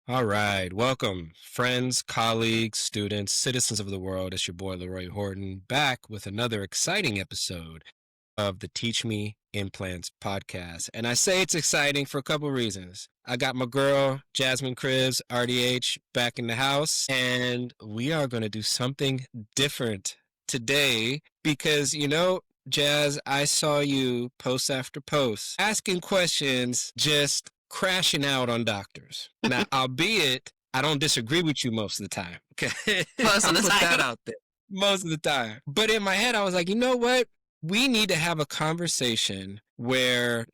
All right. Welcome, friends, colleagues, students, citizens of the world. It's your boy, LeRoy Horton, back with another exciting episode of the Teach Me Implants podcast. And I say it's exciting for a couple of reasons. I got my girl, Jasmine Cribbs, RDH, back in the house, and we are going to do something different today because, Jazz, I saw you post after post asking questions, just crashing out on doctors. Now, albeit I don't disagree with you most of the time. Okay. Most of I'll the put that time. out there. Most of the time. But in my head, I was like, you know what? We need to have a conversation where,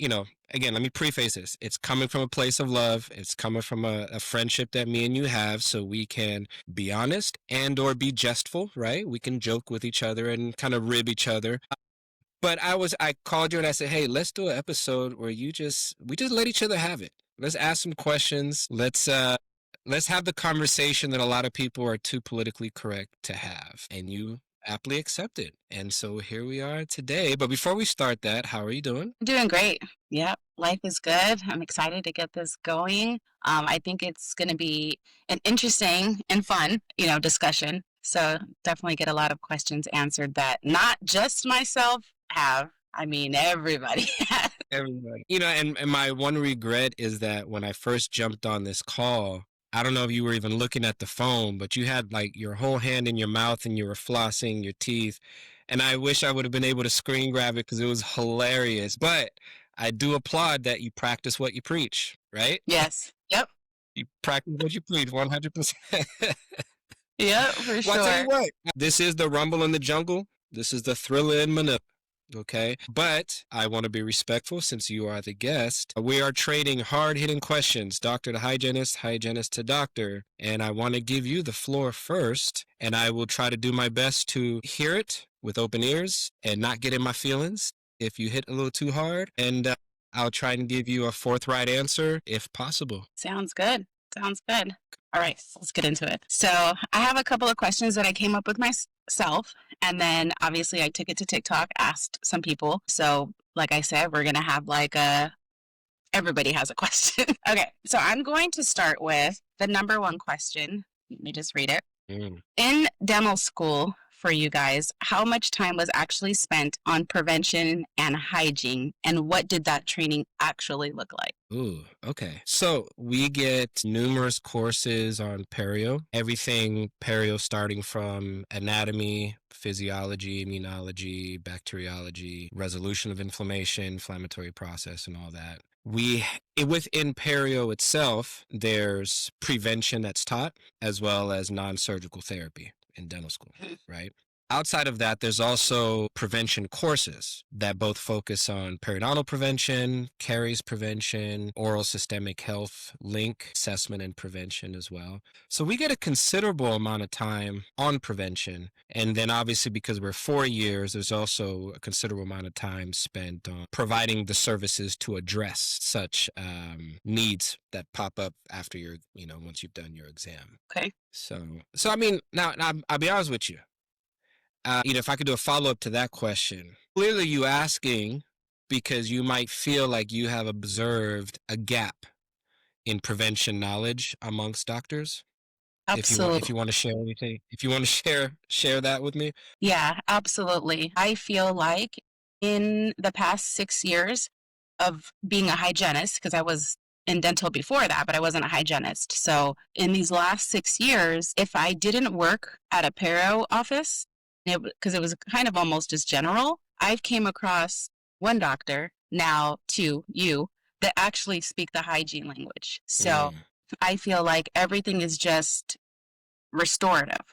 again, let me preface this. It's coming from a place of love. It's coming from a friendship that me and you have, so we can be honest and or be jestful, right? We can joke with each other and kind of rib each other. But I called you and I said, hey, let's do an episode where we just let each other have it. Let's ask some questions. Let's have the conversation that a lot of people are too politically correct to have. And you aptly accepted. And so here we are today. But before we start that, how are you doing? I'm doing great. Yep, life is good. I'm excited to get this going. I think it's going to be an interesting and fun, discussion. So definitely get a lot of questions answered that not just myself have. I mean, everybody has. Everybody. And my one regret is that when I first jumped on this call, I don't know if you were even looking at the phone, but you had like your whole hand in your mouth and you were flossing your teeth. And I wish I would have been able to screen grab it because it was hilarious. But I do applaud that you practice what you preach, right? Yes. Yep. You practice what you preach 100%. Yep, for Well, sure. I'll tell you what, this is the rumble in the jungle. This is the thriller in Manila. Okay. But I want to be respectful since you are the guest. We are trading hard-hitting questions, doctor to hygienist, hygienist to doctor. And I want to give you the floor first. And I will try to do my best to hear it with open ears and not get in my feelings if you hit a little too hard. And I'll try and give you a forthright answer if possible. Sounds good. Sounds good. All right, let's get into it. So I have a couple of questions that I came up with myself. And then obviously I took it to TikTok, asked some people. So like I said, we're going to have everybody has a question. Okay, so I'm going to start with the number one question. Let me just read it. In dental school, for you guys, how much time was actually spent on prevention and hygiene, and what did that training actually look like? Ooh, okay. So we get numerous courses on perio, everything perio starting from anatomy, physiology, immunology, bacteriology, resolution of inflammation, inflammatory process, and all that. Within perio itself, there's prevention that's taught as well as non-surgical therapy in dental school, right? Outside of that, there's also prevention courses that both focus on periodontal prevention, caries prevention, oral systemic health link assessment and prevention as well. So we get a considerable amount of time on prevention. And then obviously because we're 4 years, there's also a considerable amount of time spent on providing the services to address such needs that pop up after once you've done your exam. Okay. So I mean, now I'll be honest with you. If I could do a follow-up to that question, clearly you asking because you might feel like you have observed a gap in prevention knowledge amongst doctors. Absolutely. If you want to share anything, if you want to share that with me. Yeah, absolutely. I feel like in the past 6 years of being a hygienist, because I was in dental before that, but I wasn't a hygienist. So in these last 6 years, if I didn't work at a perio office, because it was kind of almost just general, I've came across one doctor, now two, you, that actually speak the hygiene language. So I feel like everything is just restorative.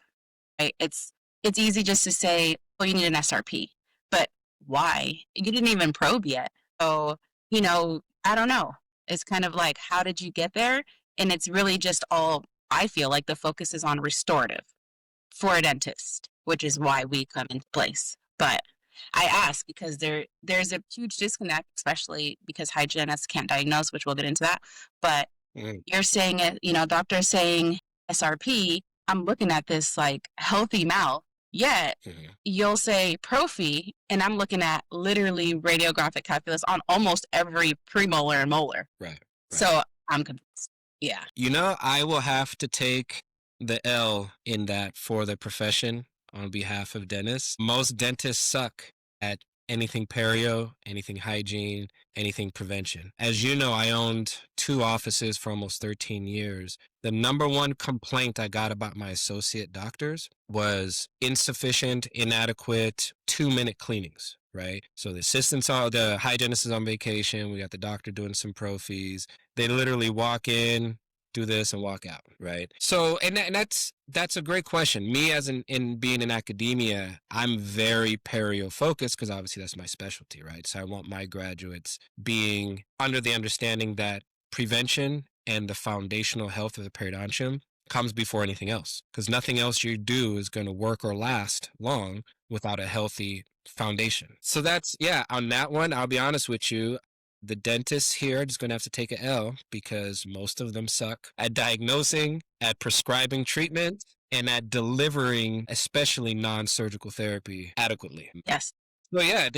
Right? It's easy just to say, well, you need an SRP, but why? You didn't even probe yet. So, I don't know. It's kind of like, how did you get there? And it's really just I feel like the focus is on restorative for a dentist, which is why we come into place. But I ask because there's a huge disconnect, especially because hygienists can't diagnose, which we'll get into that. But you're saying it, doctor's saying SRP, I'm looking at this like healthy mouth, yet you'll say prophy, and I'm looking at literally radiographic calculus on almost every premolar and molar. Right. So I'm confused. Yeah. I will have to take the L in that for the profession on behalf of dentists. Most dentists suck at anything perio, anything hygiene, anything prevention. As you know, I owned 2 offices for almost 13 years. The number one complaint I got about my associate doctors was insufficient, inadequate 2-minute cleanings. Right. So the hygienist is on vacation. We got the doctor doing some prophies. They literally walk in, do this and walk out, right? So, and that's a great question. Me as in being in academia, I'm very perio focused because obviously that's my specialty, right? So I want my graduates being under the understanding that prevention and the foundational health of the periodontium comes before anything else, because nothing else you do is going to work or last long without a healthy foundation. So that's, yeah, on that one, I'll be honest with you. The dentists here are just going to have to take an L because most of them suck at diagnosing, at prescribing treatment, and at delivering, especially non-surgical therapy, adequately. Yes. So yeah,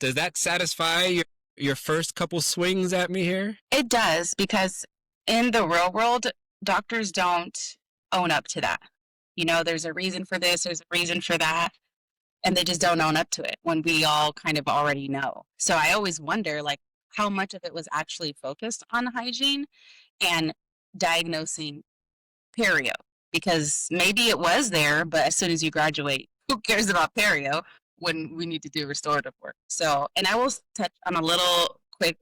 does that satisfy your first couple swings at me here? It does, because in the real world, doctors don't own up to that. There's a reason for this, there's a reason for that, and they just don't own up to it when we all kind of already know. So I always wonder, like, how much of it was actually focused on hygiene and diagnosing perio, because maybe it was there, but as soon as you graduate, who cares about perio when we need to do restorative work? So, and I will touch on a little quick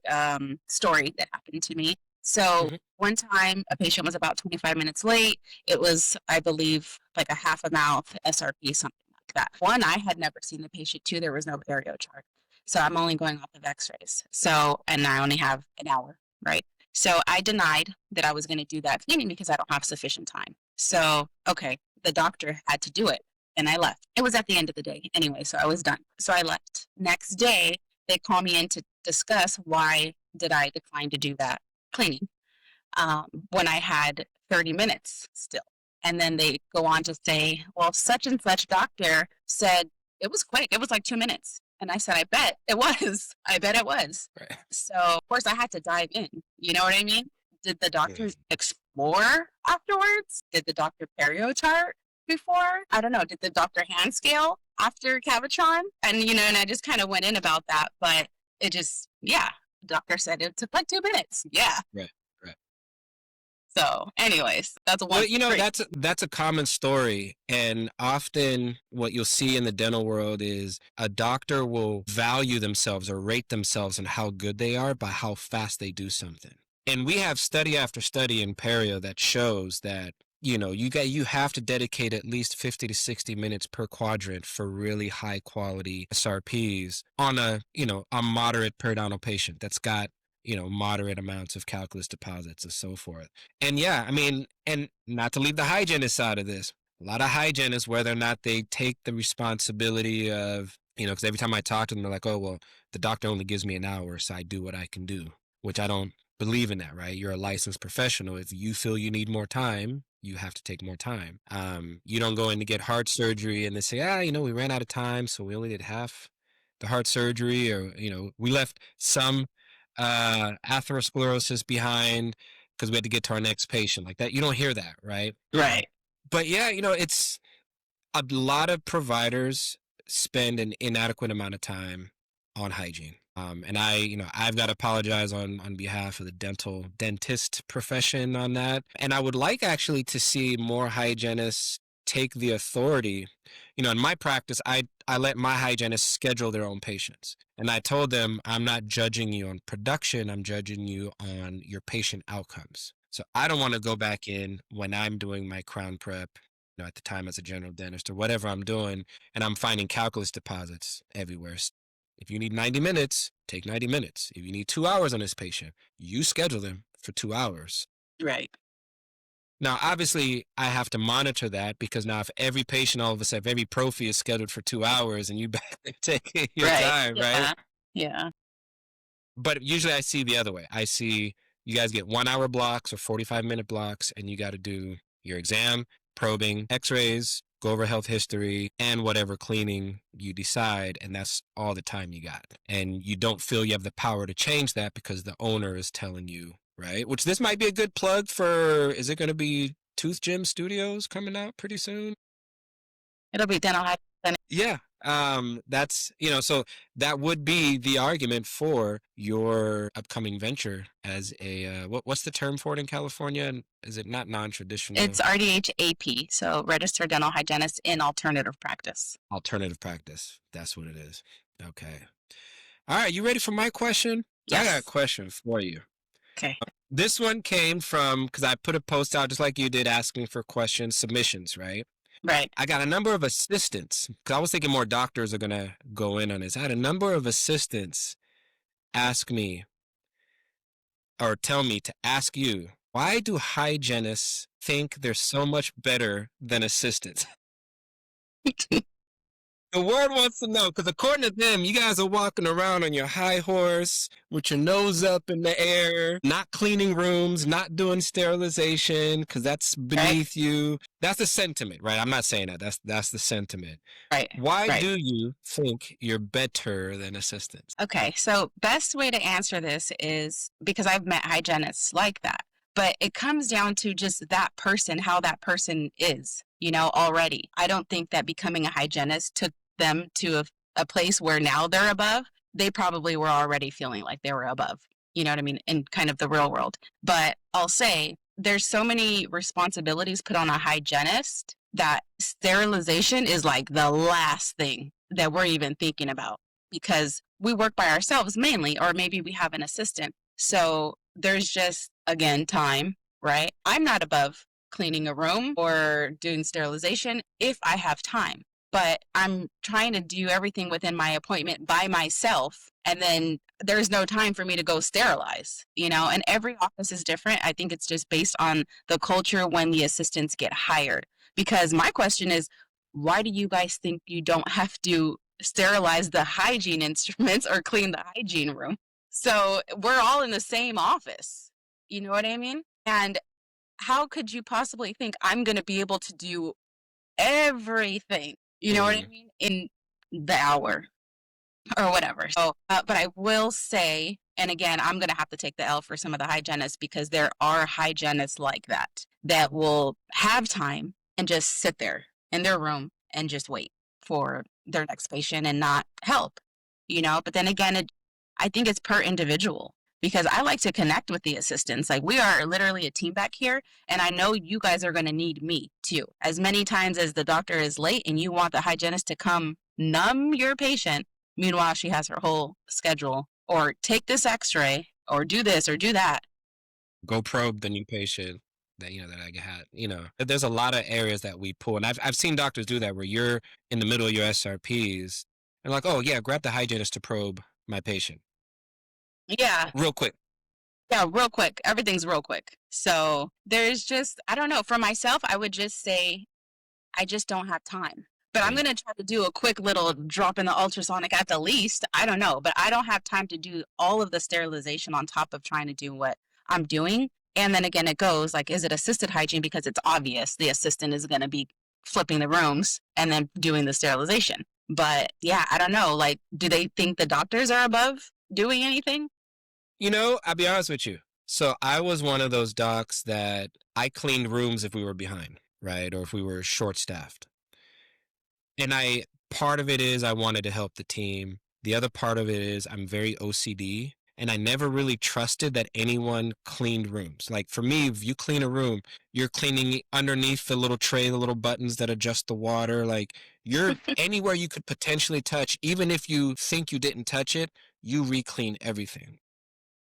story that happened to me. So one time a patient was about 25 minutes late. It was, I believe, like a half a mouth SRP, something like that. One, I had never seen the patient. Two, there was no perio chart. So I'm only going off of x-rays. So, and I only have an hour, right? So I denied that I was going to do that cleaning because I don't have sufficient time. So, okay, the doctor had to do it and I left. It was at the end of the day anyway, so I was done. So I left. Next day, they call me in to discuss why did I decline to do that cleaning when I had 30 minutes still. And then they go on to say, well, such and such doctor said it was quick. It was like 2 minutes. And I said, I bet it was. I bet it was. Right. So, of course, I had to dive in. You know what I mean? Did the doctor explore afterwards? Did the doctor perio chart before? I don't know. Did the doctor hand scale after Cavitron? And, and I just kind of went in about that. But it just, yeah. The doctor said it took like 2 minutes. Yeah. Right. So, anyways, that's a one. Well, that's a common story, and often what you'll see in the dental world is a doctor will value themselves or rate themselves on how good they are by how fast they do something. And we have study after study in perio that shows that you have to dedicate at least 50 to 60 minutes per quadrant for really high quality SRPs on a moderate periodontal patient that's got moderate amounts of calculus deposits and so forth. And yeah, I mean, and not to leave the hygienist out of this, a lot of hygienists, whether or not they take the responsibility of, because every time I talk to them, they're like, oh, well, the doctor only gives me an hour, so I do what I can do, which I don't believe in that, right? You're a licensed professional. If you feel you need more time, you have to take more time. You don't go in to get heart surgery and they say, we ran out of time, so we only did half the heart surgery, or, we left some atherosclerosis behind because we had to get to our next patient, like that. You don't hear that, right? Right. But yeah, it's a lot of providers spend an inadequate amount of time on hygiene. And I've got to apologize on behalf of the dentist profession on that. And I would like actually to see more hygienists take the authority. In my practice, I let my hygienists schedule their own patients. And I told them, I'm not judging you on production, I'm judging you on your patient outcomes. So I don't want to go back in when I'm doing my crown prep, at the time as a general dentist or whatever I'm doing, and I'm finding calculus deposits everywhere. If you need 90 minutes, take 90 minutes. If you need 2 hours on this patient, you schedule them for 2 hours. Right. Now, obviously, I have to monitor that, because now if every patient, all of a sudden, if every prophy is scheduled for 2 hours and you better take your time, right? Yeah. But usually I see the other way. I see you guys get 1 hour blocks or 45-minute blocks, and you got to do your exam, probing, x-rays, go over health history, and whatever cleaning you decide, and that's all the time you got. And you don't feel you have the power to change that because the owner is telling you right? Which this might be a good plug for, is it going to be Tooth Gym Studios coming out pretty soon? It'll be dental hygienist. Yeah. That's, so that would be the argument for your upcoming venture as a, what's the term for it in California? And is it not non-traditional? It's RDH AP, so registered dental hygienist in alternative practice. Alternative practice. That's what it is. Okay. All right. You ready for my question? I got a Yes. question for you. Okay. This one came from, because I put a post out just like you did asking for questions, submissions, right? Right. I got a number of assistants, because I was thinking more doctors are going to go in on this. I had a number of assistants ask me or tell me to ask you, why do hygienists think they're so much better than assistants? The world wants to know, because according to them, you guys are walking around on your high horse with your nose up in the air, not cleaning rooms, not doing sterilization, because that's Right. beneath you. That's the sentiment, right? I'm not saying that. That's the sentiment. Right. Why Right. do you think you're better than assistants? Okay. So best way to answer this is because I've met hygienists like that. But it comes down to just that person, how that person is, already. I don't think that becoming a hygienist took them to a place where now they're above. They probably were already feeling like they were above, you know what I mean, in kind of the real world. But I'll say there's so many responsibilities put on a hygienist that sterilization is like the last thing that we're even thinking about because we work by ourselves mainly, or maybe we have an assistant. So there's just, again, time, right? I'm not above cleaning a room or doing sterilization if I have time, but I'm trying to do everything within my appointment by myself. And then there's no time for me to go sterilize, and every office is different. I think it's just based on the culture when the assistants get hired. Because my question is, why do you guys think you don't have to sterilize the hygiene instruments or clean the hygiene room? So we're all in the same office. You know what I mean? And how could you possibly think I'm going to be able to do everything? You know what I Mhm. mean? In the hour or whatever. So, but I will say, and again, I'm going to have to take the L for some of the hygienists because there are hygienists like that will have time and just sit there in their room and just wait for their next patient and not help, But then again, I think it's per individual because I like to connect with the assistants. Like we are literally a team back here, and I know you guys are going to need me too. As many times as the doctor is late and you want the hygienist to come numb your patient, meanwhile she has her whole schedule, or take this X-ray, or do this or do that. Go probe the new patient that I had. There's a lot of areas that we pull, and I've seen doctors do that where you're in the middle of your SRPs and like, oh yeah, grab the hygienist to probe my patient Yeah, real quick. yeah, real quick. Everything's real quick. So there's just, I don't know. For myself, I would just say I just don't have time. But I'm Mm. going to try to do a quick little drop in the ultrasonic at the least. I don't know. But I don't have time to do all of the sterilization on top of trying to do what I'm doing. And then again, it goes like, is it assisted hygiene? Because it's obvious the assistant is going to be flipping the rooms and then doing the sterilization. But yeah, I don't know. Like, do they think the doctors are above doing anything? I'll be honest with you. So I was one of those docs that I cleaned rooms if we were behind, right? Or if we were short staffed. And part of it is I wanted to help the team. The other part of it is I'm very OCD and I never really trusted that anyone cleaned rooms. Like for me, if you clean a room, you're cleaning underneath the little tray, the little buttons that adjust the water. Like you're anywhere you could potentially touch, even if you think you didn't touch it, you re-clean everything.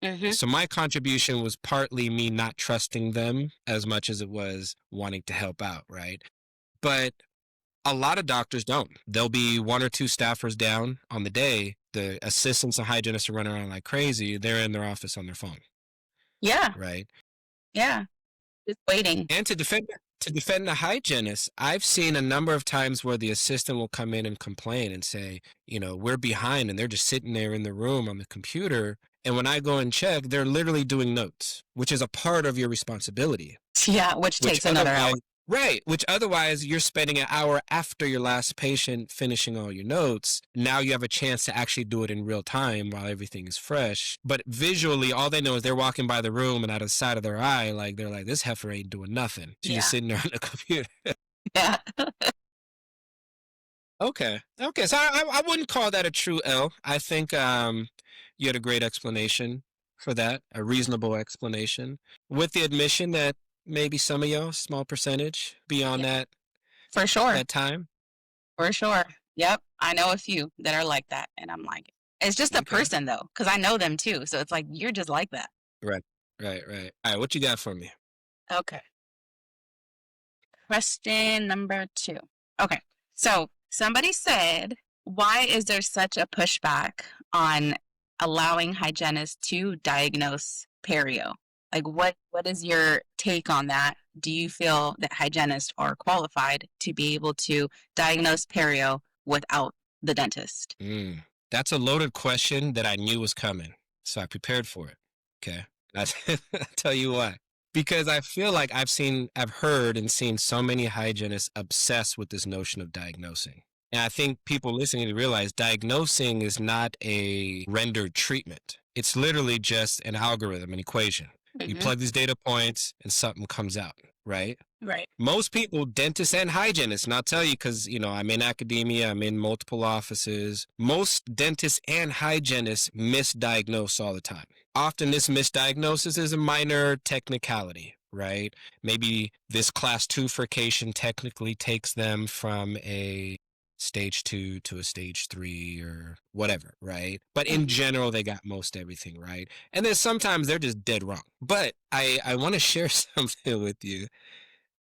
Mm-hmm. So my contribution was partly me not trusting them as much as it was wanting to help out, right? But a lot of doctors don't. There'll be one or two staffers down on the day. The assistants and hygienists are running around like crazy. They're in their office on their phone, Yeah. right? Yeah. Just waiting. And to defend the hygienist, I've seen a number of times where the assistant will come in and complain and say, we're behind, and they're just sitting there in the room on the computer. And when I go and check, they're literally doing notes, which is a part of your responsibility. Yeah, which Which takes another otherwise, hour. Right, which otherwise you're spending an hour after your last patient finishing all your notes. Now you have a chance to actually do it in real time while everything is fresh. But visually, all they know is they're walking by the room and out of the side of their eye, like they're like, this heifer ain't doing nothing. She's just Yeah. sitting there on the computer. Yeah. Okay. Okay. So I wouldn't call that a true L. I think you had a great explanation for that, a reasonable explanation, with the admission that maybe some of y'all, small percentage, beyond Yeah. that For sure. that time. For sure. Yep. I know a few that are like that. And I'm like, it's just a Okay. person though, because I know them too. So it's like, you're just like that. Right. Right. Right. All right. What you got for me? Okay. Question number 2. Okay. So somebody said, why is there such a pushback on allowing hygienists to diagnose perio? Like what is your take on that? Do you feel that hygienists are qualified to be able to diagnose perio without the dentist? Mm. That's a loaded question that I knew was coming, so I prepared for it. Okay. That's, I'll tell you why. Because I feel like I've heard and seen so many hygienists obsessed with this notion of diagnosing. And I think people listening to realize diagnosing is not a rendered treatment. It's literally just an algorithm, an equation. You Hmm. plug these data points and something comes out, right? Right. Most people, dentists and hygienists, and I'll tell you because, I'm in academia, I'm in multiple offices. Most dentists and hygienists misdiagnose all the time. Often this misdiagnosis is a minor technicality, right? Maybe this class 2 furcation technically takes them from a stage 2 to a stage 3 or whatever, right? But in Hmm. general, they got most everything right. And then sometimes they're just dead wrong. But I want to share something with you.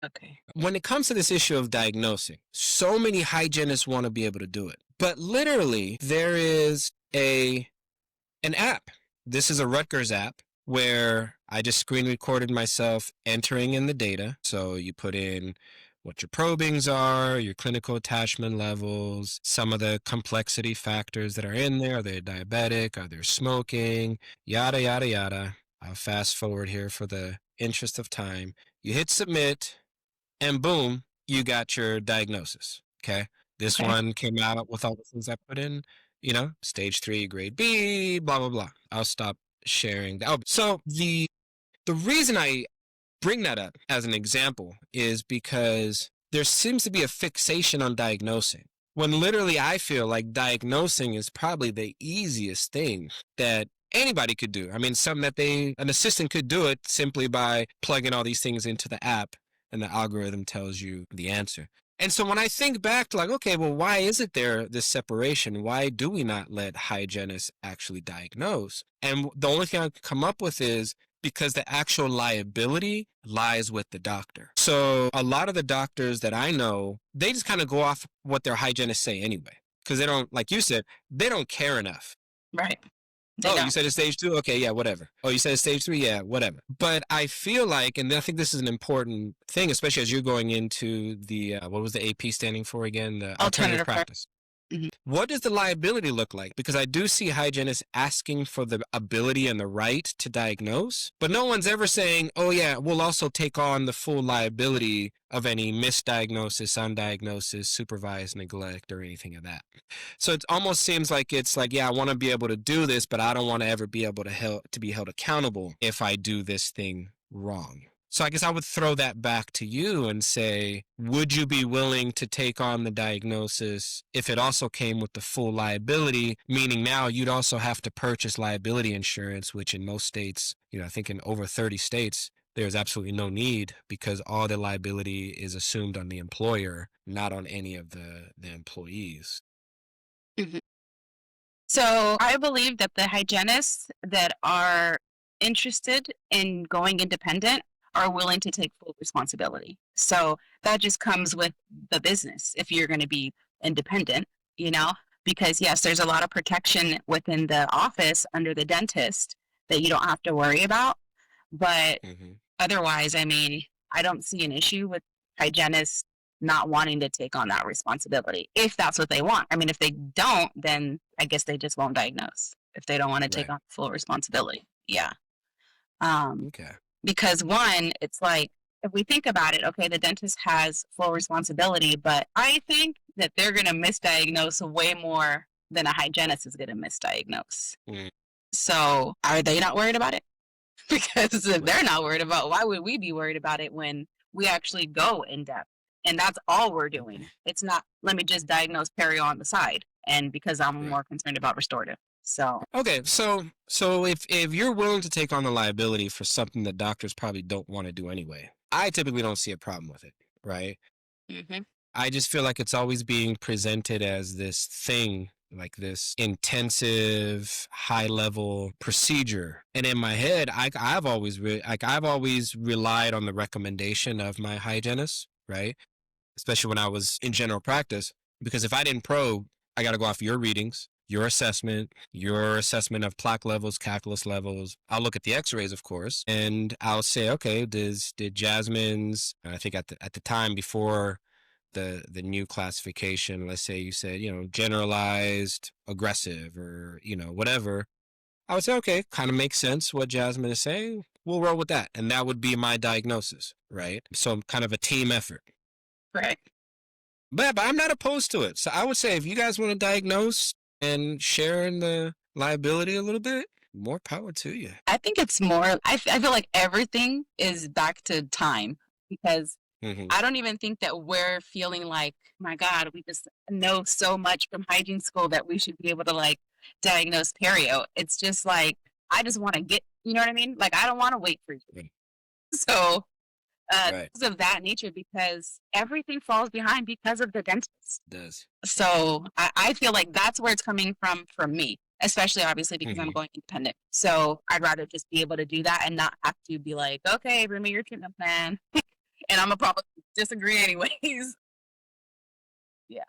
Okay. When it comes to this issue of diagnosing, so many hygienists want to be able to do it. But literally, there is an app. This is a Rutgers app where I just screen recorded myself entering in the data. So you put in what your probings are, your clinical attachment levels, some of the complexity factors that are in there. Are they diabetic? Are they smoking? Yada, yada, yada. I'll fast forward here for the interest of time. You hit submit and boom, you got your diagnosis. Okay. This Okay. one came out with all the things I put in, stage 3, grade B, blah, blah, blah. I'll stop sharing that. Oh, so the reason I bring that up as an example is because there seems to be a fixation on diagnosing. When literally I feel like diagnosing is probably the easiest thing that anybody could do. I mean, something that an assistant could do it simply by plugging all these things into the app and the algorithm tells you the answer. And so when I think back to like, okay, well, why is it there this separation? Why do we not let hygienists actually diagnose? And the only thing I can come up with is because the actual liability lies with the doctor. So a lot of the doctors that I know, they just kind of go off what their hygienists say anyway. Because they don't, like you said, they don't care enough. Right. They Oh, you don't. said it's stage 2? Okay, yeah, whatever. Oh, you said it's stage 3? Yeah, whatever. But I feel like, and I think this is an important thing, especially as you're going into the, what was the AP standing for again? The alternative Alternative care. practice. Hmm. What does the liability look like? Because I do see hygienists asking for the ability and the right to diagnose, but no one's ever saying, oh, yeah, we'll also take on the full liability of any misdiagnosis, undiagnosis, supervised neglect, or anything of that. So it almost seems like it's like, yeah, I want to be able to do this, but I don't want to ever be able to be held accountable if I do this thing wrong. So I guess I would throw that back to you and say, would you be willing to take on the diagnosis if it also came with the full liability, meaning now you'd also have to purchase liability insurance, which in most states, I think in over 30 states, there's absolutely no need because all the liability is assumed on the employer, not on any of the employees. Hmm. So I believe that the hygienists that are interested in going independent are willing to take full responsibility. So that just comes with the business if you're going to be independent, you know, because yes, there's a lot of protection within the office under the dentist that you don't have to worry about. But Hmm. otherwise, I mean, I don't see an issue with hygienists not wanting to take on that responsibility if that's what they want. I mean, if they don't, then I guess they just won't diagnose if they don't want to take Right. on full responsibility. Yeah. Um, Okay. because one, it's like if we think about it, okay, the dentist has full responsibility, but I think that they're going to misdiagnose way more than a hygienist is going to misdiagnose. Mm, So are they not worried about it? Because if right. they're not worried about it, why would we be worried about it when we actually go in depth? And that's all we're doing. It's not, let me just diagnose perio on the side. And because I'm Right. more concerned about restorative. So, Okay, so if you're willing to take on the liability for something that doctors probably don't want to do anyway, I typically don't see a problem with it, right? mhm. I just feel like it's always being presented as this thing, like this intensive, high level procedure. And in my head, I've always relied on the recommendation of my hygienist, right? Especially when I was in general practice, because if I didn't probe, I got to go off your readings, your assessment of plaque levels, calculus levels. I'll look at the X-rays, of course, and I'll say, okay, did Jasmine's? I think at the time before the new classification, let's say you said, generalized aggressive or whatever. I would say, okay, kind of makes sense what Jasmine is saying. We'll roll with that, and that would be my diagnosis, right? So kind of a team effort. Right. But I'm not opposed to it. So I would say if you guys want to diagnose and share in the liability a little bit, more power to you. I think it's more, I feel like everything is back to time because Hmm. I don't even think that we're feeling like, my God, we just know so much from hygiene school that we should be able to like diagnose perio. It's just like, I just want to get, you know what I mean? Like, I don't want to wait for you. Right. So, Right. things of that nature, because everything falls behind because of the dentist. It does. So I feel like that's where it's coming from for me, especially obviously because I'm Hmm. going independent. So I'd rather just be able to do that and not have to be like, okay, bring me your treatment plan. And I'm gonna probably disagree anyways. Yeah.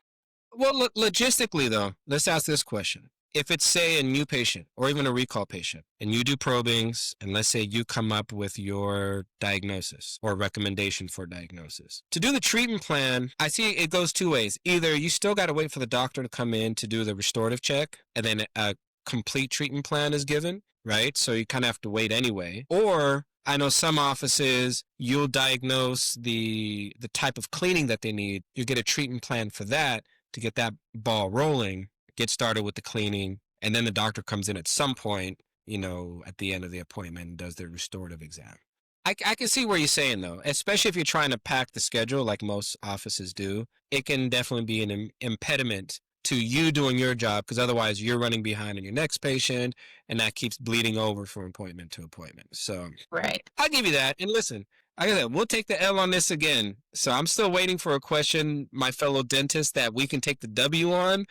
Well, logistically, though, let's ask this question. If it's, say, a new patient or even a recall patient, and you do probings, and let's say you come up with your diagnosis or recommendation for diagnosis, to do the treatment plan, I see it goes two ways. Either you still got to wait for the doctor to come in to do the restorative check, and then a complete treatment plan is given, right? So you kind of have to wait anyway. Or I know some offices, you'll diagnose the type of cleaning that they need. You get a treatment plan for that to get that ball rolling, get started with the cleaning, and then the doctor comes in at some point, at the end of the appointment and does the restorative exam. I can see where you're saying, though, especially if you're trying to pack the schedule like most offices do. It can definitely be an impediment to you doing your job because otherwise you're running behind on your next patient and that keeps bleeding over from appointment to appointment. So Right. I'll give you that. And listen, like I said, we'll take the L on this again. So I'm still waiting for a question, my fellow dentist, that we can take the W on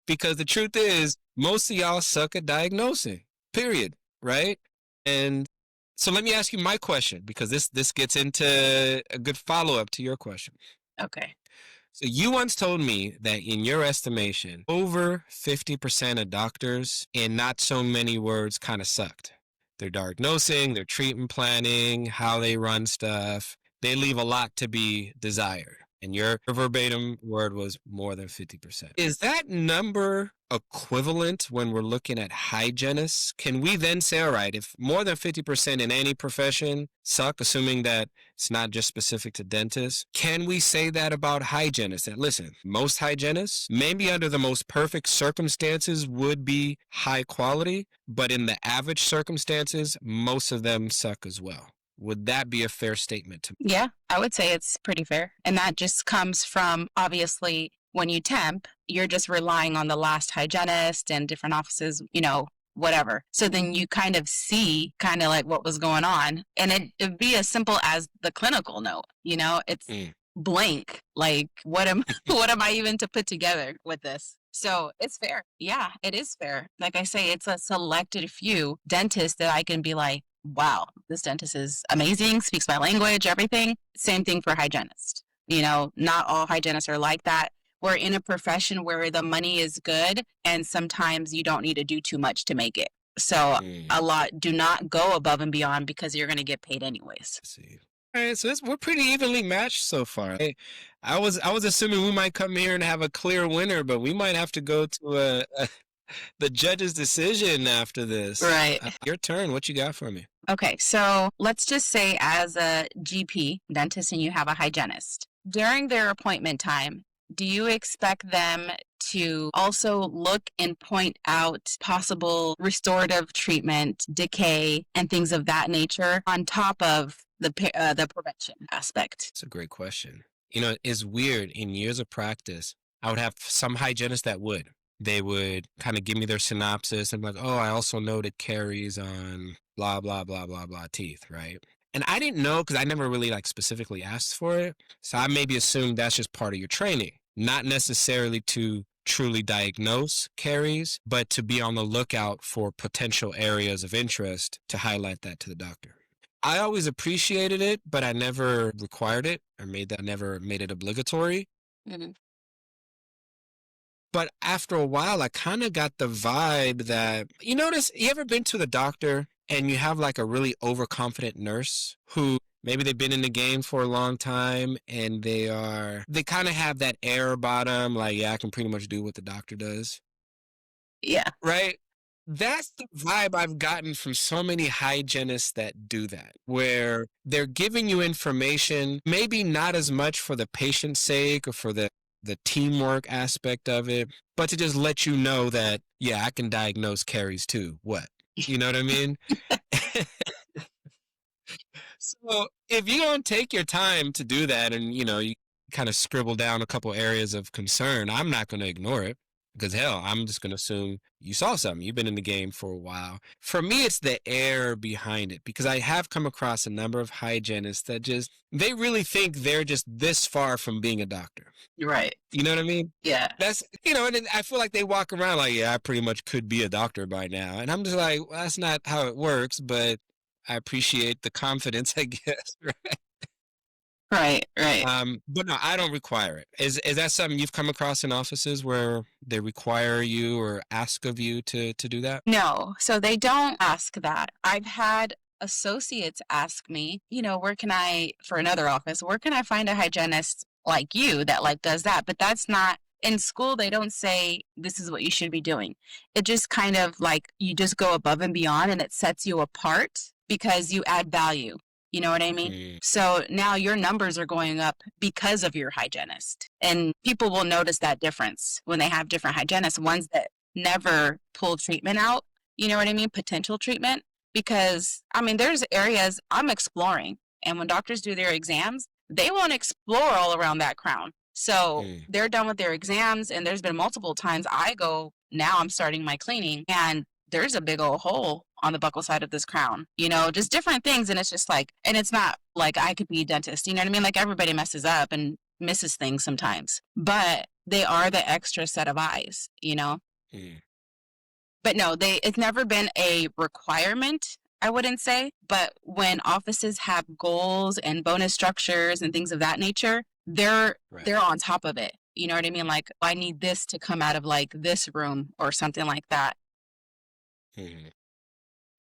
because the truth is, most of y'all suck at diagnosing, period. Right? And so let me ask you my question because this gets into a good follow up to your question. Okay. So you once told me that in your estimation, over 50% of doctors, in not so many words, kind of sucked. Their diagnosing, their treatment planning, how they run stuff, they leave a lot to be desired. And your verbatim word was more than 50%. Is that number equivalent when we're looking at hygienists? Can we then say, all right, if more than 50% in any profession suck, assuming that it's not just specific to dentists, can we say that about hygienists? That listen, most hygienists, maybe under the most perfect circumstances, would be high quality, but in the average circumstances, most of them suck as well. Would that be a fair statement to Yeah, I would say it's pretty fair. And that just comes from obviously when you temp, you're just relying on the last hygienist and different offices, whatever. So then you kind of see kind of like what was going on. And it'd be as simple as the clinical note, it's me? blank. Like what am I even to put together with this? So it's fair. Yeah, it is fair. Like I say, it's a selected few dentists that I can be like, wow, this dentist is amazing, speaks my language, everything. Same thing for hygienists. Not all hygienists are like that. We're in a profession where the money is good, and sometimes you don't need to do too much to make it. So Mm. a lot do not go above and beyond because you're going to get paid anyways. See. All right, so we're pretty evenly matched so far. Hey, I was assuming we might come here and have a clear winner, but we might have to go to The judge's decision after this. Right. Your turn. What you got for me? Okay, so let's just say as a GP, dentist, and you have a hygienist. During their appointment time, do you expect them to also look and point out possible restorative treatment, decay, and things of that nature on top of the prevention aspect? It's a great question. You know, it's weird. In years of practice, I would have some hygienists that would. They would kind of give me their synopsis and be like, oh, I also noted caries on blah, blah, blah, blah, blah teeth, right? And I didn't know because I never really like specifically asked for it. So I maybe assumed that's just part of your training, not necessarily to truly diagnose caries, but to be on the lookout for potential areas of interest to highlight that to the doctor. I always appreciated it, but I never required it or never made it obligatory. Mhm. But after a while, I kind of got the vibe that, you notice, you ever been to the doctor and you have like a really overconfident nurse who maybe they've been in the game for a long time and they kind of have that air about them, like, yeah, I can pretty much do what the doctor does, Yeah. right? That's the vibe I've gotten from so many hygienists that do that, where they're giving you information, maybe not as much for the patient's sake or for the teamwork aspect of it, but to just let you know that, yeah, I can diagnose caries too. What? You know what I mean? So if you don't take your time to do that and, you know, you kind of scribble down a couple areas of concern, I'm not going to ignore it because hell, I'm just going to assume you saw something. You've been in the game for a while. For me, it's the air behind it because I have come across a number of hygienists that just, they really think they're just this far from being a doctor. Right. You know what I mean? Yeah. That's, you know, and then I feel like they walk around like, yeah, I pretty much could be a doctor by now. And I'm just like, well, that's not how it works, but I appreciate the confidence, I guess. Right. Right. But no, I don't require it. Is that something you've come across in offices where they require you or ask of you to do that? No, so they don't ask that. I've had associates ask me, where can I, for another office, where can I find a hygienist like you that like does that? But that's not in school. They don't say this is what you should be doing. It just kind of like you just go above and beyond and it sets you apart because you add value. You know what I mean? Mm, So now your numbers are going up because of your hygienist. And people will notice that difference when they have different hygienists, ones that never pull treatment out, you know what I mean? Potential treatment. Because, I mean, there's areas I'm exploring. And when doctors do their exams, they won't explore all around that crown. So mm, they're done with their exams. And there's been multiple times I go, now I'm starting my cleaning. And there's a big old hole on the buccal side of this crown, just different things. And it's just like, and it's not like I could be a dentist, you know what I mean? Like everybody messes up and misses things sometimes, but they are the extra set of eyes. mm. But no, it's never been a requirement, I wouldn't say. But when offices have goals and bonus structures and things of that nature, they're Right. they're on top of it. You know what I mean? Like I need this to come out of like this room or something like that. Mm,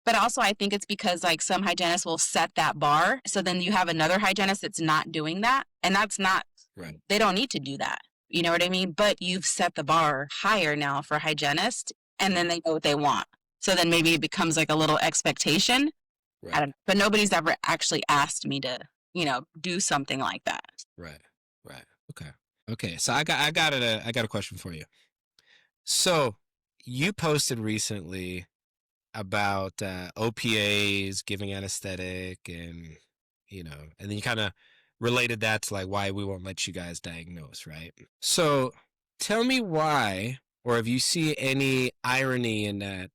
But also, I think it's because like some hygienists will set that bar. So then you have another hygienist that's not doing that. And that's not, right. they don't need to do that. You know what I mean? But you've set the bar higher now for hygienists and then they know what they want. So then maybe it becomes like a little expectation. I Right. don't know. But nobody's ever actually asked me to, do something like that. Right. Right. Okay. Okay. So I got a question for you. So you posted recently about OPAs giving anesthetic and then you kind of related that to like why we won't let you guys diagnose, right? So tell me why, or if you see any irony in that,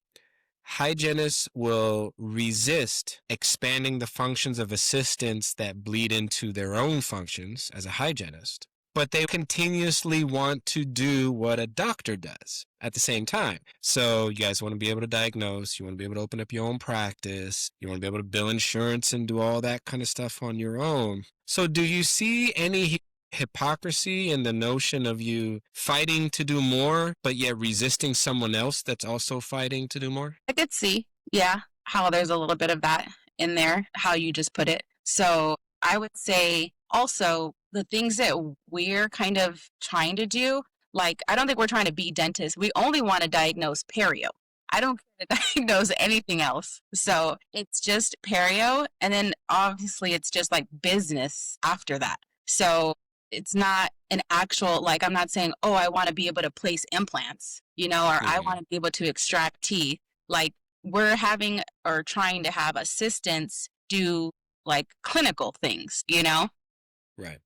hygienists will resist expanding the functions of assistants that bleed into their own functions as a hygienist, but they continuously want to do what a doctor does at the same time. So you guys want to be able to diagnose, you want to be able to open up your own practice, you want to be able to bill insurance and do all that kind of stuff on your own. So do you see any hypocrisy in the notion of you fighting to do more, but yet resisting someone else that's also fighting to do more? I could see, yeah, how there's a little bit of that in there, how you just put it. So I would say also the things that we're kind of trying to do, Like, I don't think we're trying to be dentists. We only want to diagnose perio. I don't care to diagnose anything else. So it's just perio. And then obviously it's just like business after that. So it's not an actual, like, I'm not saying, oh, I want to be able to place implants, you know, or I Hmm. want to be able to extract teeth. Like, we're having or trying to have assistants do like clinical things, you know, Right.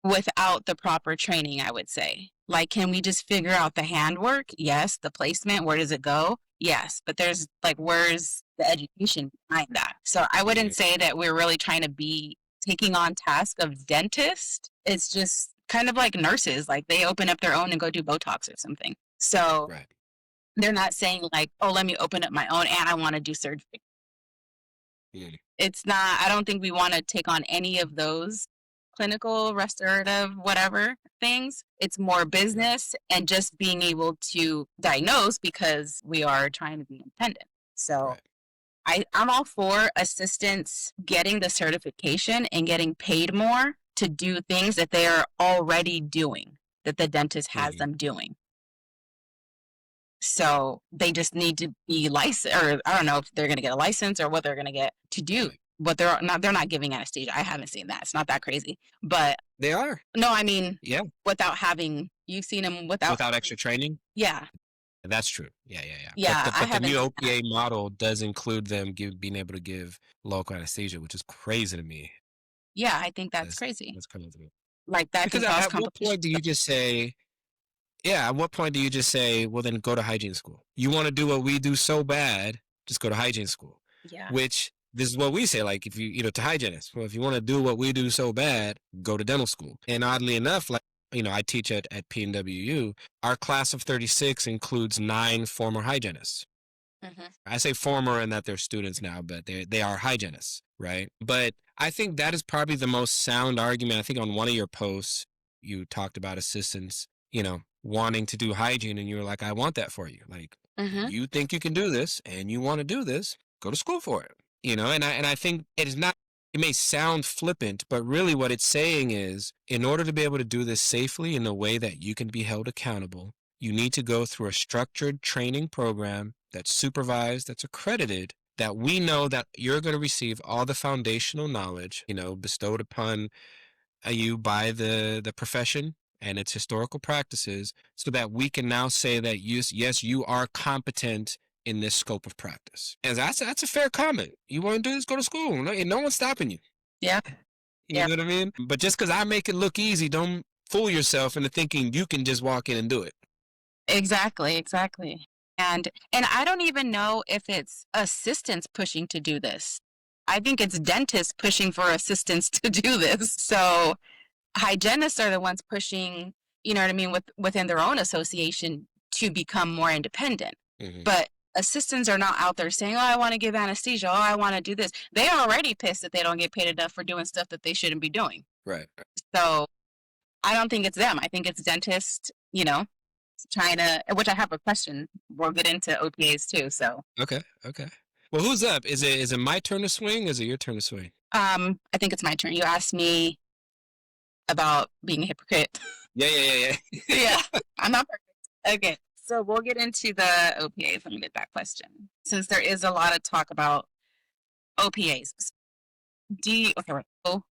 without the proper training, I would say. Like, can we just figure out the handwork? Yes. The placement, where does it go? Yes. But there's like, where's the education behind that? So I Hmm. wouldn't say that we're really trying to be taking on task of dentist. It's just kind of like nurses, like they open up their own and go do Botox or something. So Right. they're not saying like, oh, let me open up my own and I want to do surgery. Mm. It's not, I don't think we want to take on any of those clinical, restorative, whatever things. It's more Right. business and just being able to diagnose because we are trying to be independent. So Right. I'm all for assistants getting the certification and getting paid more to do things that they are already doing, that the dentist has Hmm. them doing. So they just need to be licensed, or I don't know if they're going to get a license or what they're going to get to do. Right. But they're not giving anesthesia. I haven't seen that. It's not that crazy. But They are. no, I mean, Yeah. without having, you've seen them without Without having, extra training. yeah, That's true. Yeah, yeah, yeah. yeah, I But the haven't new seen that. OPA model does include them being able to give local anesthesia, which is crazy to me. Yeah, I think that's That's crazy. that's coming through. Like that can Because cause at what complications. point do you just say, yeah, at what point do you just say, well, then go to hygiene school? You want to do what we do so bad, just go to hygiene school. Yeah. Which this is what we say, like if you to hygienists, well, if you want to do what we do so bad, go to dental school. And oddly enough, like I teach at PNWU, our class of 36 includes 9 former hygienists. Hmm. I say former in that they're students now, but they are hygienists, right? But I think that is probably the most sound argument. I think on one of your posts, you talked about assistants, wanting to do hygiene, and you were like, I want that for you. Like, if Hmm. you think you can do this and you want to do this, go to school for it. And I think it is not, it may sound flippant, but really what it's saying is in order to be able to do this safely in a way that you can be held accountable, you need to go through a structured training program that's supervised, that's accredited, that we know that you're going to receive all the foundational knowledge, bestowed upon you by the profession and its historical practices, so that we can now say that yes, you are competent in this scope of practice. And that's a fair comment. You want to do this, go to school. No one's stopping you. Yeah. You Yeah. know what I mean? But just because I make it look easy, don't fool yourself into thinking you can just walk in and do it. Exactly. Exactly. And I don't even know if it's assistants pushing to do this. I think it's dentists pushing for assistants to do this. So hygienists are the ones pushing, you know what I mean, within their own association to become more independent. Hmm. But assistants are not out there saying, oh, I want to give anesthesia. Oh, I want to do this. They're already pissed that they don't get paid enough for doing stuff that they shouldn't be doing. Right. So I don't think it's them. I think it's dentists, trying to, which I have a question. We'll get into OPAs too. So Okay. Okay. Well, who's up? Is it my turn to swing? Or is it your turn to swing? I think it's my turn. You asked me about being a hypocrite. Yeah. Yeah. Yeah. Yeah, Yeah. I'm not perfect. Okay, so we'll get into the OPAs. Let me get that question. Since there is a lot of talk about OPAs, okay, wait. So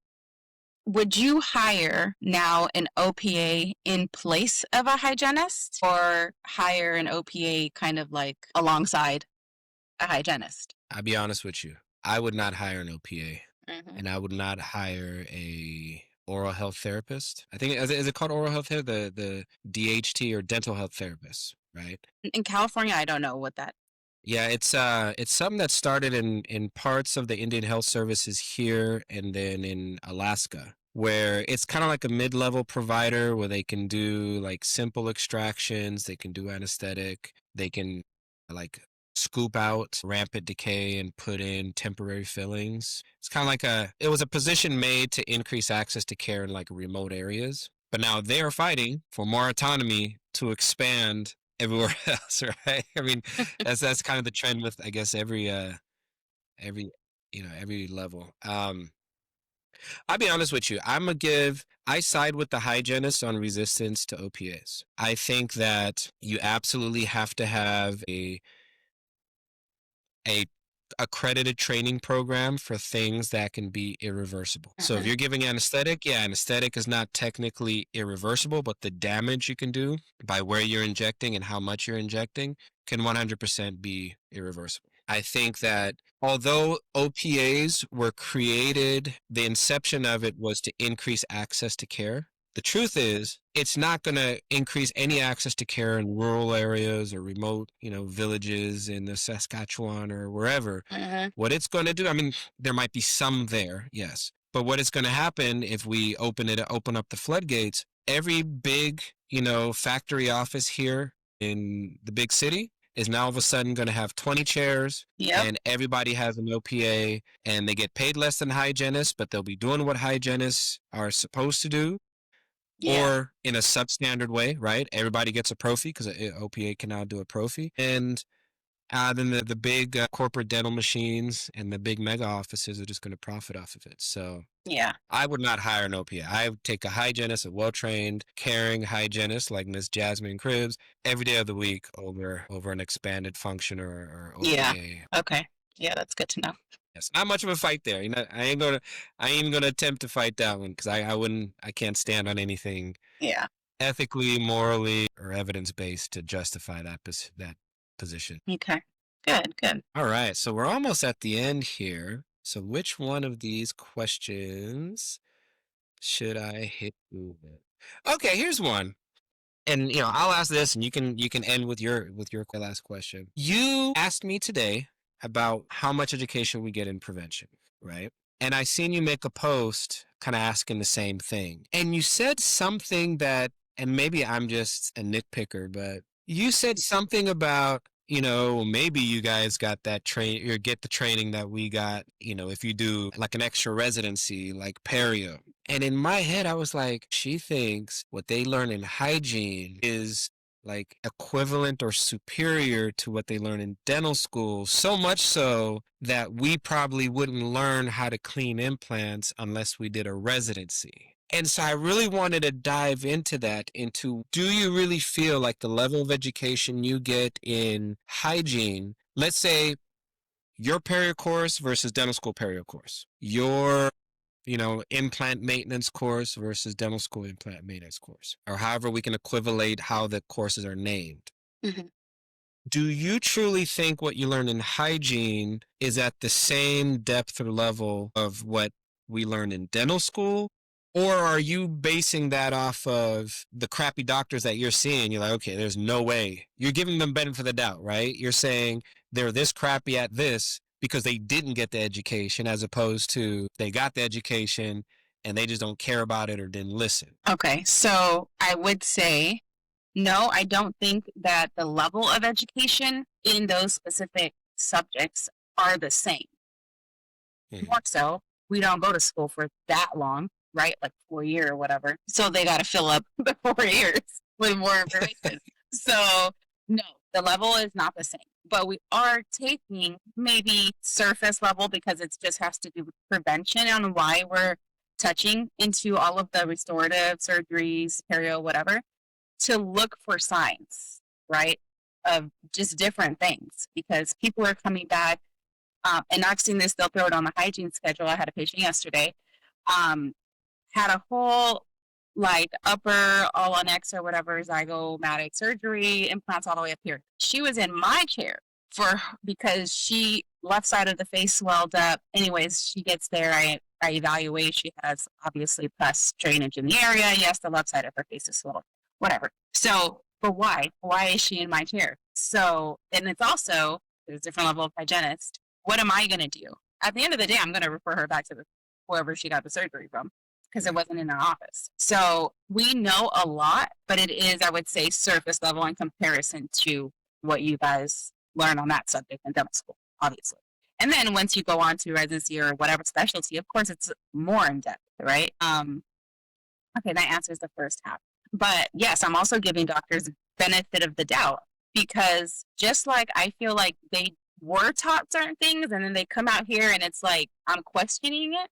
would you hire now an OPA in place of a hygienist or hire an OPA kind of like alongside a hygienist? I'll be honest with you. I would not hire an OPA, Hmm. and I would not hire a oral health therapist. I think is it called oral health therapy? The DHT or dental health therapist, right? In California, I don't know what that. Yeah, it's something that started in parts of the Indian Health Services here and then in Alaska, where it's kind of like a mid-level provider where they can do like simple extractions, they can do anesthetic, they can like scoop out rampant decay and put in temporary fillings. It's kind of like it was a position made to increase access to care in like remote areas. But now they are fighting for more autonomy to expand everywhere else, right? I mean, that's kind of the trend with I guess every every level. I'll be honest with you. I side with the hygienist on resistance to OPAs. I think that you absolutely have to have a accredited training program for things that can be irreversible. So if Mhm. you're giving anesthetic, yeah, anesthetic is not technically irreversible, but the damage you can do by where you're injecting and how much you're injecting can 100% be irreversible. I think that although OPAs were created, the inception of it was to increase access to care. The truth is, it's not going to increase any access to care in rural areas or remote, villages in the Saskatchewan or wherever. Mhm. What it's going to do, I mean, there might be some there, yes. But what is going to happen if we open up the floodgates, every big, factory office here in the big city is now all of a sudden going to have 20 chairs Yep. and everybody has an OPA and they get paid less than hygienists, but they'll be doing what hygienists are supposed to do Yeah. or in a substandard way, right? Everybody gets a prophy because OPA can now do a prophy. And then the big corporate dental machines and the big mega offices are just going to profit off of it. So Yeah. I would not hire an OPA. I would take a hygienist, a well-trained, caring hygienist like Miss Jasmine Cribbs every day of the week over an expanded function or Yeah. OPA. Okay. Yeah, that's good to know. Yes, not much of a fight there. I ain't gonna attempt to fight that one because I can't stand on anything Yeah. ethically, morally, or evidence based to justify that position. Okay. Good, good. All right, so we're almost at the end here. So which one of these questions should I hit you with? Okay, here's one. And I'll ask this and you can end with your last question. You asked me today about how much education we get in prevention, right? And I seen you make a post kind of asking the same thing. And you said something that, and maybe I'm just a nitpicker, but you said something about, maybe you guys got that train or get the training that we got, if you do like an extra residency like perio. And in my head, I was like, she thinks what they learn in hygiene is like equivalent or superior to what they learn in dental school, so much so that we probably wouldn't learn how to clean implants unless we did a residency. And so I really wanted to dive into do you really feel like the level of education you get in hygiene, let's say your perio course versus dental school perio course, your implant maintenance course versus dental school implant maintenance course, or however we can equivalate how the courses are named. Mhm. Do you truly think what you learn in hygiene is at the same depth or level of what we learn in dental school? Or are you basing that off of the crappy doctors that you're seeing? You're like, okay, there's no way. You're giving them benefit of the doubt, right? You're saying they're this crappy at this because they didn't get the education, as opposed to they got the education and they just don't care about it or didn't listen. Okay. So I would say no, I don't think that the level of education in those specific subjects are the same. Mhm. More so, we don't go to school for that long, right? Like 4 years or whatever. So they got to fill up the 4 years with more information. So, no, the level is not the same. But we are taking maybe surface level because it just has to do with prevention and why we're touching into all of the restorative surgeries, perio, whatever, to look for signs, right? Of just different things because people are coming back and I've seen this, they'll throw it on the hygiene schedule. I had a patient yesterday, um, had a whole like upper all on X or whatever zygomatic surgery, implants all the way up here. She was in my chair because she left side of the face swelled up. Anyways, she gets there. I evaluate. She has obviously pus drainage in the area. Yes, the left side of her face is swelled. Whatever. So, but why? Why is she in my chair? So, and it's also there's a different level of hygienist. What am I going to do? At the end of the day, I'm going to refer her back to whoever she got the surgery from because it wasn't in our office. So we know a lot, but it is, I would say, surface level in comparison to what you guys learn on that subject in dental school, obviously. And then once you go on to residency or whatever specialty, of course, it's more in depth, right? Okay, that answers the first half. But yes, I'm also giving doctors benefit of the doubt because just like I feel like they were taught certain things and then they come out here and it's like I'm questioning it.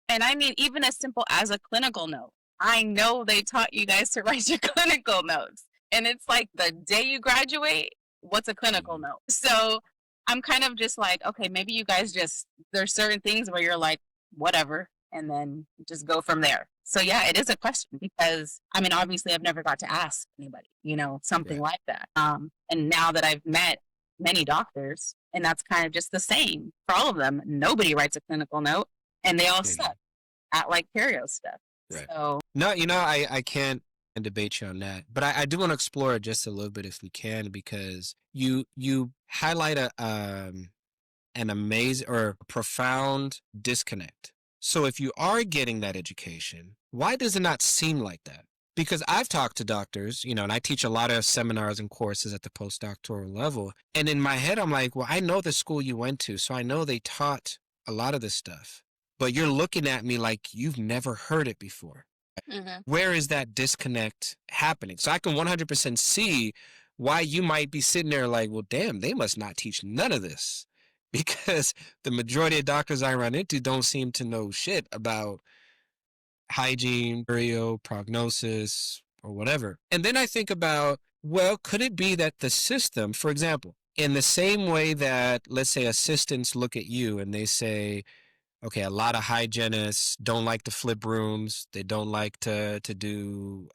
And I mean, even as simple as a clinical note. I know they taught you guys to write your clinical notes. And it's like the day you graduate, what's a clinical Mhm. note? So I'm kind of just like, okay, maybe you guys just, there's certain things where you're like, whatever, and then just go from there. So yeah, it is a question because I mean, obviously I've never got to ask anybody, something Right. like that. And now that I've met many doctors, and that's kind of just the same for all of them, nobody writes a clinical note and they all suck Mhm. at like perio stuff. Right. So No, I can't debate you on that, but I do want to explore it just a little bit if we can, because you highlight an amazing or profound disconnect. So if you are getting that education, why does it not seem like that? Because I've talked to doctors, and I teach a lot of seminars and courses at the postdoctoral level. And in my head, I'm like, well, I know the school you went to, so I know they taught a lot of this stuff. But you're looking at me like you've never heard it before. mhm. Where is that disconnect happening? So I can 100% see why you might be sitting there like, well, damn, they must not teach none of this. Because the majority of doctors I run into don't seem to know shit about hygiene, perio, prognosis, or whatever. And then I think about, well, could it be that the system, for example, in the same way that, let's say, assistants look at you and they say, okay, a lot of hygienists don't like to flip rooms. They don't like to do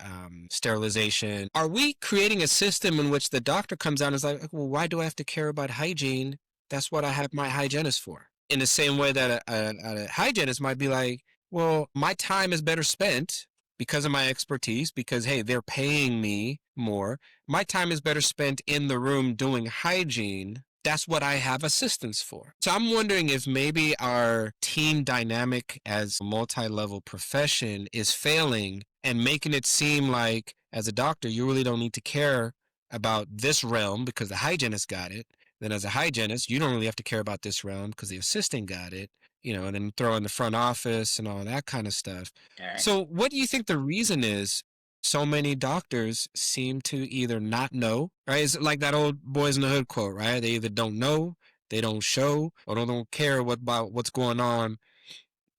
sterilization. Are we creating a system in which the doctor comes out and is like, well, why do I have to care about hygiene? That's what I have my hygienist for. In the same way that a hygienist might be like, well, my time is better spent because of my expertise, because, hey, they're paying me more. My time is better spent in the room doing hygiene. That's what I have assistants for. So I'm wondering if maybe our team dynamic as a multi-level profession is failing and making it seem like as a doctor, you really don't need to care about this realm because the hygienist got it. Then as a hygienist, you don't really have to care about this realm because the assistant got it, and then throw in the front office and all that kind of stuff. All right. So what do you think the reason is so many doctors seem to either not know, right? It's like that old Boys in the Hood quote, right? They either don't know, they don't show, or they don't care about what's going on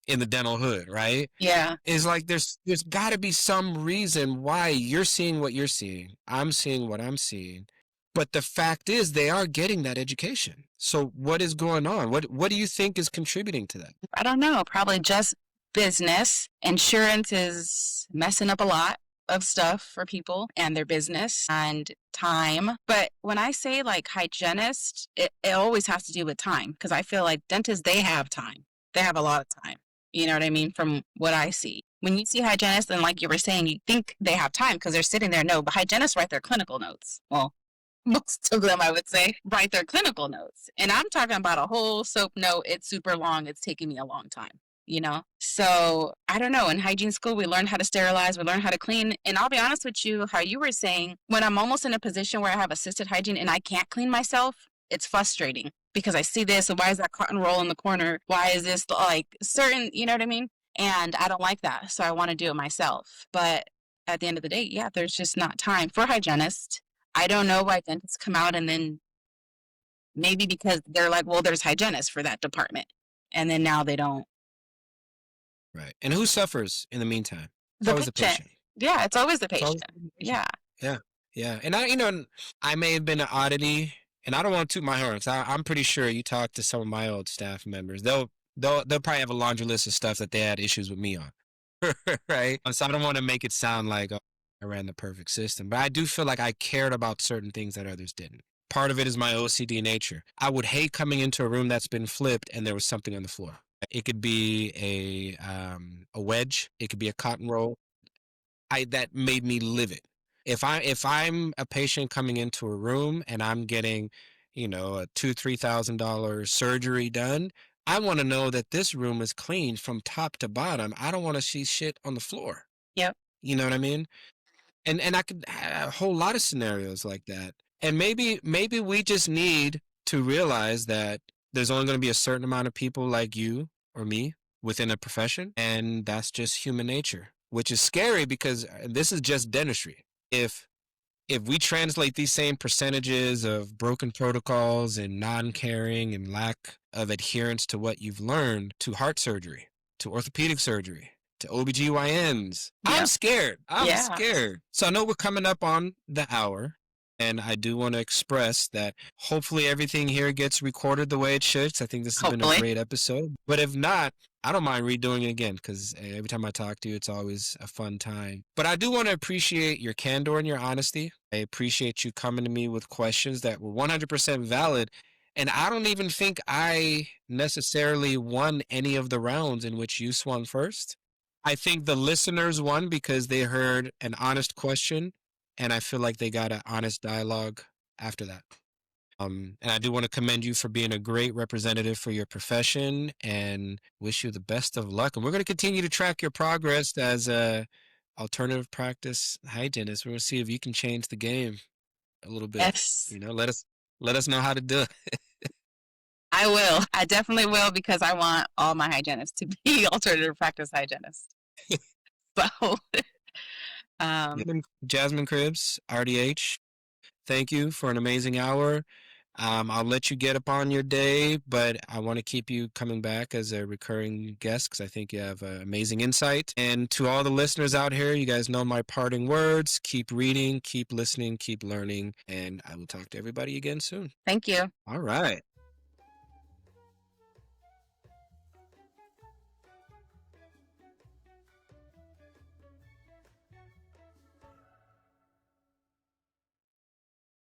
in the dental hood, right? Yeah. It's like there's got to be some reason why you're seeing what you're seeing, I'm seeing what I'm seeing. But the fact is they are getting that education. So what is going on? What do you think is contributing to that? I don't know. Probably just business. Insurance is messing up a lot of stuff for people and their business and time. But when I say like hygienist, it always has to do with time because I feel like dentists, they have time. They have a lot of time. You know what I mean? From what I see. When you see hygienists, and like you were saying, you think they have time because they're sitting there. No, but hygienists write their clinical notes. Well, most of them, I would say, write their clinical notes. And I'm talking about a whole soap note. It's super long. It's taking me a long time. So I don't know. In hygiene school, we learn how to sterilize, we learn how to clean. And I'll be honest with you, how you were saying, when I'm almost in a position where I have assisted hygiene and I can't clean myself, it's frustrating because I see this. And why is that cotton roll in the corner? Why is this like certain, you know what I mean? And I don't like that. So I want to do it myself. But at the end of the day, yeah, there's just not time for hygienists. I don't know why dentists come out and then maybe because they're like, well, there's hygienists for that department. And then now they don't. Right. And who suffers in the meantime? It's The always the patient. patient. Yeah, it's always the It's always patient. the patient. Yeah. Yeah. Yeah. And I may have been an oddity, and I don't want to toot my horn. 'Cause I'm pretty sure you talk to some of my old staff members. They'll probably have a laundry list of stuff that they had issues with me on. Right. So I don't want to make it sound like, oh, I ran the perfect system, but I do feel like I cared about certain things that others didn't. Part of it is my OCD nature. I would hate coming into a room that's been flipped and there was something on the floor. It could be a wedge. It could be a cotton roll. That made me livid. If I'm a patient coming into a room and I'm getting, a $2,000-3,000 surgery done, I want to know that this room is clean from top to bottom. I don't want to see shit on the floor. Yep. You know what I mean? And I could a whole lot of scenarios like that. And maybe we just need to realize that there's only going to be a certain amount of people like you or me within a profession, and that's just human nature, which is scary because this is just dentistry. If we translate these same percentages of broken protocols and non-caring and lack of adherence to what you've learned to heart surgery, to orthopedic surgery to OBGYNs. I'm Yep. scared. I'm Yeah. scared. So I know we're coming up on the hour. And I do want to express that hopefully everything here gets recorded the way it should. 'Cause I think this has been a Hopefully. great episode. But if not, I don't mind redoing it again because every time I talk to you, it's always a fun time. But I do want to appreciate your candor and your honesty. I appreciate you coming to me with questions that were 100% valid. And I don't even think I necessarily won any of the rounds in which you swung first. I think the listeners won because they heard an honest question, and I feel like they got an honest dialogue after that. And I do want to commend you for being a great representative for your profession and wish you the best of luck. And we're going to continue to track your progress as a alternative practice hygienist. We're going to see if you can change the game a little bit. Yes, You know, let us know how to do it. I will. I definitely will because I want all my hygienists to be alternative practice hygienists. So, Jasmine Cribbs, RDH, thank you for an amazing hour. I'll let you get upon your day, but I want to keep you coming back as a recurring guest because I think you have amazing insight. And to all the listeners out here, you guys know my parting words. Keep reading, keep listening, keep learning, and I will talk to everybody again soon. thank you. All right.